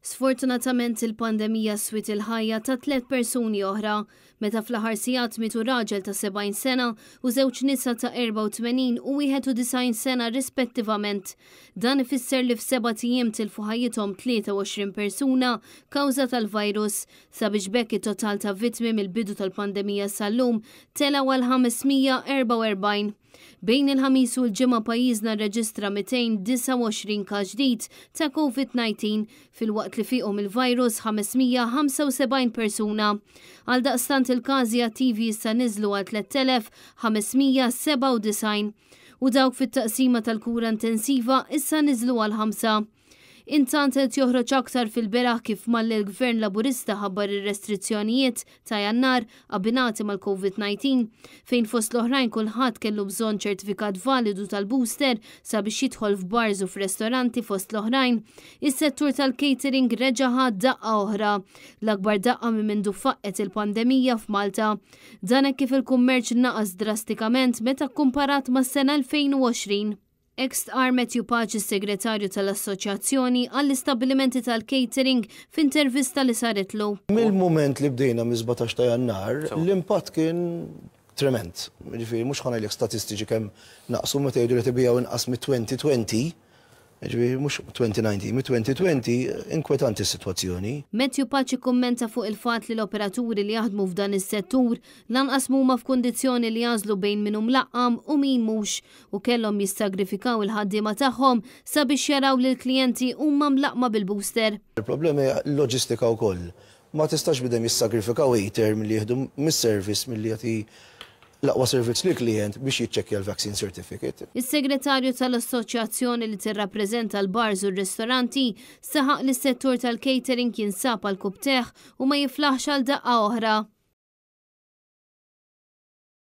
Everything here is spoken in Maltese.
Sfortunatament il-pandemija swit il-ħajja ta' 3 persuni oħra, meta fl-aħħar sigħat mietu raġel ta' 70 sena u żewġ nisa ta' 84 u 91 sena rispettivament. Dan ifisser li f'7 ijiem tilfu ħajjithom 23 persuna kawża tal-virus, sabiex bekk it-total ta' vittmi mill-bidu tal-pandemija sal-lum tela għal 544. Bejn il-ħamis u l-ġimgħa pajjiżna rreġistra 229 każ ġdid ta' COVID-19 fil-waqt li fihom il-virus 575 persuna. Għaldaqstant il-każi attivi issa niżlu għal 3597 u dawk fit-taqsima tal-kura intensiva issa niżlu għal 5. Intant qed joħroġ aktar fil-beraħ kif mal-Gvern Laburista ħabbar ir-restrizzjonijiet ta' Jannar abbinati mal-COVID-19 fejn fost l-oħrajn kulħadd kellu bżonn ċertifikat validu tal-booster sabiex jidħol f'bars u f'ristoranti fost l-oħrajn. Is-settur tal-catering reġa' daqqa oħra, l-akbar daqqa minn mindu faqqet il-pandemija f'Malta. Dan hekk kif il-kummerċ naqas drastikament meta kkumparat mas-sena 2020. Ex-R Matthew Paċi, segretarju tal-Assoċjazzjoni għall-istabbilimenti tal-catering f'intervista li saretlu. Mill-moment li bdejna mis-17 ta' Jannar, l-impatt kien trement. Ġifieri mhux ħanajlek statistiċi kemm naqsu meta jgħidu li tibijaw inqas mit-2020. Ġifieri mhux 2019, mit-2020 inkwetanti s-sitwazzjoni. Matthew Paċi kummenta fuq il-fatt li l-operaturi li jaħdmu f'dan is-settur lanqas huma f'kundizzjoni li jażlu bejn min hu mlaqqam u min mhux u kellhom jissagrifikaw il-ħaddiema tagħhom sabiex jaraw li l-klijenti huma mlaqqma bil-booster. Il-problemi loġistika wkoll. Ma tistax bidem jissagrifikaw waiter milli jieħdu mis-service milli jagħti l-aqwa servizz li klient biex jiċċekkja l-vaccine certificate. Is-segretarju tal-assoċjazzjoni li tirrappreżenta l-bars u r-ristoranti saħaq li s-settur tal-catering jinsab għal kubteħ u ma jiflaħx għal daqqa oħra.